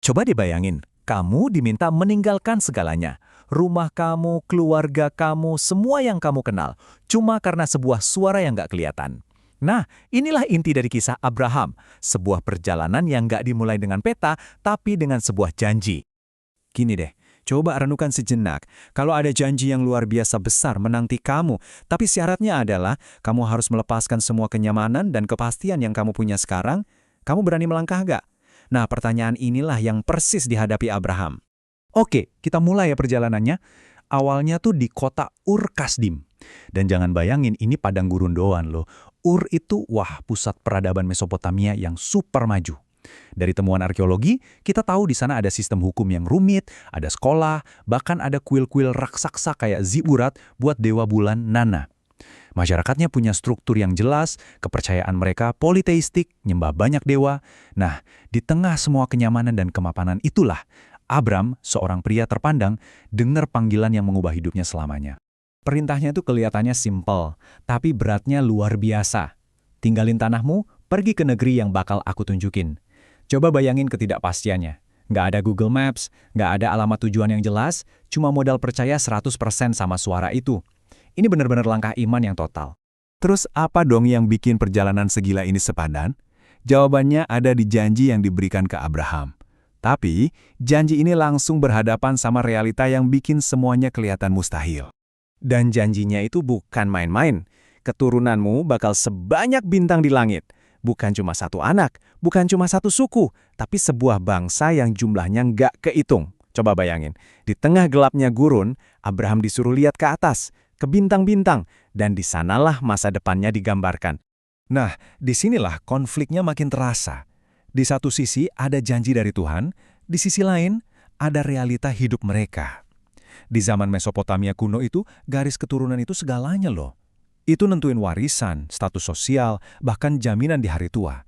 Coba dibayangin, kamu diminta meninggalkan segalanya. Rumah kamu, keluarga kamu, semua yang kamu kenal. Cuma karena sebuah suara yang nggak kelihatan. Nah, inilah inti dari kisah Abraham. Sebuah perjalanan yang nggak dimulai dengan peta, tapi dengan sebuah janji. Gini deh, coba renungkan sejenak. Kalau ada janji yang luar biasa besar menanti kamu, tapi syaratnya adalah kamu harus melepaskan semua kenyamanan dan kepastian yang kamu punya sekarang, kamu berani melangkah nggak? Nah, pertanyaan inilah yang persis dihadapi Abraham. Oke, kita mulai ya perjalanannya. Awalnya tuh di kota Ur Kasdim. Dan jangan bayangin ini padang gurun doang loh. Ur itu, wah, pusat peradaban Mesopotamia yang super maju. Dari temuan arkeologi, kita tahu di sana ada sistem hukum yang rumit, ada sekolah, bahkan ada kuil-kuil raksasa kayak Zigurat buat dewa bulan Nana. Masyarakatnya punya struktur yang jelas, kepercayaan mereka politeistik, nyembah banyak dewa. Nah, di tengah semua kenyamanan dan kemapanan itulah, Abram, seorang pria terpandang, dengar panggilan yang mengubah hidupnya selamanya. Perintahnya itu kelihatannya simpel, tapi beratnya luar biasa. Tinggalin tanahmu, pergi ke negeri yang bakal aku tunjukin. Coba bayangin ketidakpastiannya. Nggak ada Google Maps, nggak ada alamat tujuan yang jelas, cuma modal percaya 100% sama suara itu. Ini benar-benar langkah iman yang total. Terus apa dong yang bikin perjalanan segila ini sepadan? Jawabannya ada di janji yang diberikan ke Abraham. Tapi, janji ini langsung berhadapan sama realita yang bikin semuanya kelihatan mustahil. Dan janjinya itu bukan main-main. Keturunanmu bakal sebanyak bintang di langit. Bukan cuma satu anak, bukan cuma satu suku, tapi sebuah bangsa yang jumlahnya nggak kehitung. Coba bayangin, di tengah gelapnya gurun, Abraham disuruh lihat ke atas, ke bintang-bintang, dan di sanalah masa depannya digambarkan. Nah, disinilah konfliknya makin terasa. Di satu sisi ada janji dari Tuhan, di sisi lain ada realita hidup mereka. Di zaman Mesopotamia kuno itu, garis keturunan itu segalanya loh. Itu nentuin warisan, status sosial, bahkan jaminan di hari tua.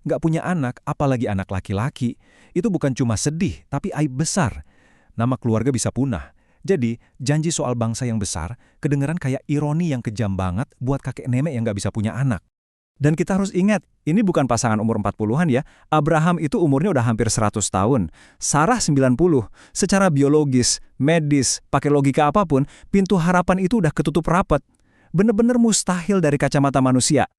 Nggak punya anak, apalagi anak laki-laki, itu bukan cuma sedih, tapi aib besar. Nama keluarga bisa punah. Jadi, janji soal bangsa yang besar, kedengeran kayak ironi yang kejam banget buat kakek nenek yang nggak bisa punya anak. Dan kita harus ingat, ini bukan pasangan umur 40-an ya. Abraham itu umurnya udah hampir 100 tahun. Sarah 90. Secara biologis, medis, pakai logika apapun, pintu harapan itu udah ketutup rapat. Bener-bener mustahil dari kacamata manusia.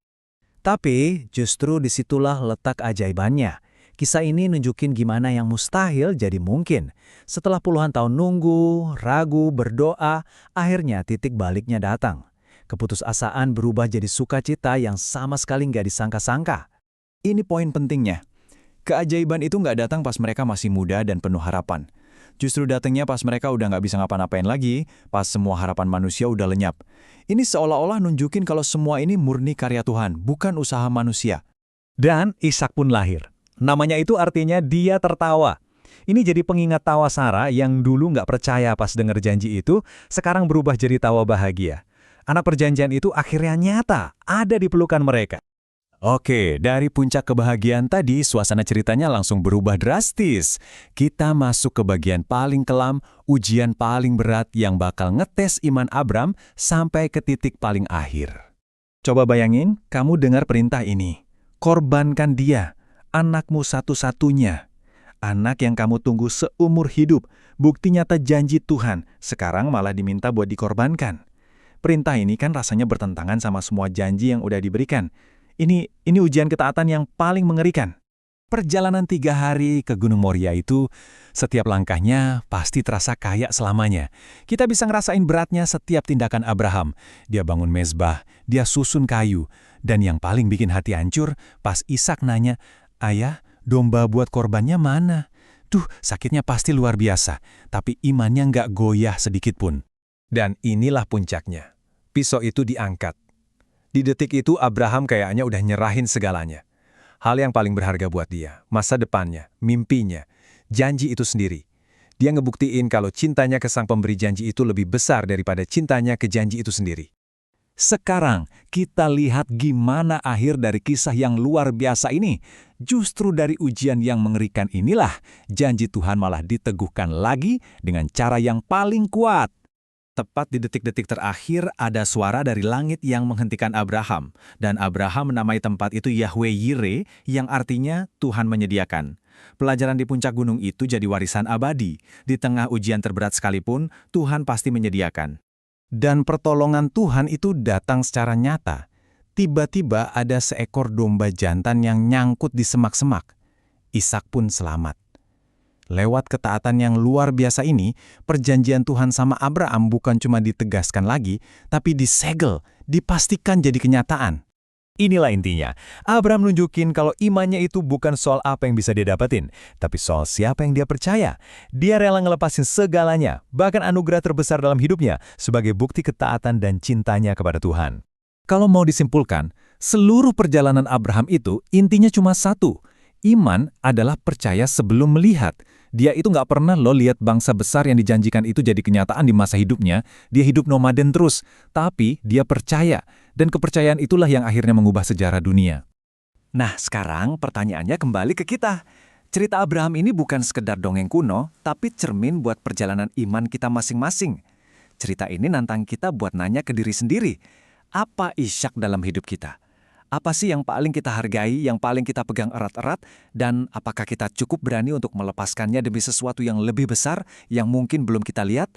Tapi justru disitulah letak ajaibannya. Kisah ini nunjukin gimana yang mustahil jadi mungkin. Setelah puluhan tahun nunggu, ragu, berdoa, akhirnya titik baliknya datang. Keputusasaan berubah jadi sukacita yang sama sekali nggak disangka-sangka. Ini poin pentingnya. Keajaiban itu nggak datang pas mereka masih muda dan penuh harapan. Justru datangnya pas mereka udah nggak bisa ngapa-ngapain lagi, pas semua harapan manusia udah lenyap. Ini seolah-olah nunjukin kalau semua ini murni karya Tuhan, bukan usaha manusia. Dan Ishak pun lahir. Namanya itu artinya dia tertawa. Ini jadi pengingat tawa Sarah yang dulu nggak percaya pas denger janji itu, sekarang berubah jadi tawa bahagia. Anak perjanjian itu akhirnya nyata, ada di pelukan mereka. Oke, dari puncak kebahagiaan tadi, suasana ceritanya langsung berubah drastis. Kita masuk ke bagian paling kelam, ujian paling berat yang bakal ngetes iman Abram sampai ke titik paling akhir. Coba bayangin, kamu dengar perintah ini. Korbankan dia, anakmu satu-satunya. Anak yang kamu tunggu seumur hidup, bukti nyata janji Tuhan, sekarang malah diminta buat dikorbankan. Perintah ini kan rasanya bertentangan sama semua janji yang udah diberikan. Ini ujian ketaatan yang paling mengerikan. Perjalanan 3 hari ke Gunung Moria itu, setiap langkahnya pasti terasa kayak selamanya. Kita bisa ngerasain beratnya setiap tindakan Abraham. Dia bangun mezbah, dia susun kayu. Dan yang paling bikin hati hancur, pas Ishak nanya, "Ayah, domba buat korbannya mana?" Duh, sakitnya pasti luar biasa. Tapi imannya nggak goyah sedikit pun. Dan inilah puncaknya. Pisau itu diangkat. Di detik itu Abraham kayaknya udah nyerahin segalanya. Hal yang paling berharga buat dia, masa depannya, mimpinya, janji itu sendiri. Dia ngebuktiin kalau cintanya ke sang pemberi janji itu lebih besar daripada cintanya ke janji itu sendiri. Sekarang kita lihat gimana akhir dari kisah yang luar biasa ini. Justru dari ujian yang mengerikan inilah, janji Tuhan malah diteguhkan lagi dengan cara yang paling kuat. Tepat di detik-detik terakhir ada suara dari langit yang menghentikan Abraham. Dan Abraham menamai tempat itu Yahweh Yireh yang artinya Tuhan menyediakan. Pelajaran di puncak gunung itu jadi warisan abadi. Di tengah ujian terberat sekalipun, Tuhan pasti menyediakan. Dan pertolongan Tuhan itu datang secara nyata. Tiba-tiba ada seekor domba jantan yang nyangkut di semak-semak. Ishak pun selamat. Lewat ketaatan yang luar biasa ini, perjanjian Tuhan sama Abraham bukan cuma ditegaskan lagi, tapi disegel, dipastikan jadi kenyataan. Inilah intinya. Abraham nunjukin kalau imannya itu bukan soal apa yang bisa dia dapetin, tapi soal siapa yang dia percaya. Dia rela ngelepasin segalanya, bahkan anugerah terbesar dalam hidupnya, sebagai bukti ketaatan dan cintanya kepada Tuhan. Kalau mau disimpulkan, seluruh perjalanan Abraham itu intinya cuma satu. Iman adalah percaya sebelum melihat. Dia itu nggak pernah lihat bangsa besar yang dijanjikan itu jadi kenyataan di masa hidupnya. Dia hidup nomaden terus, tapi dia percaya. Dan kepercayaan itulah yang akhirnya mengubah sejarah dunia. Nah, sekarang pertanyaannya kembali ke kita. Cerita Abraham ini bukan sekedar dongeng kuno, tapi cermin buat perjalanan iman kita masing-masing. Cerita ini nantang kita buat nanya ke diri sendiri. Apa Ishak dalam hidup kita? Apa sih yang paling kita hargai, yang paling kita pegang erat-erat, dan apakah kita cukup berani untuk melepaskannya demi sesuatu yang lebih besar yang mungkin belum kita lihat?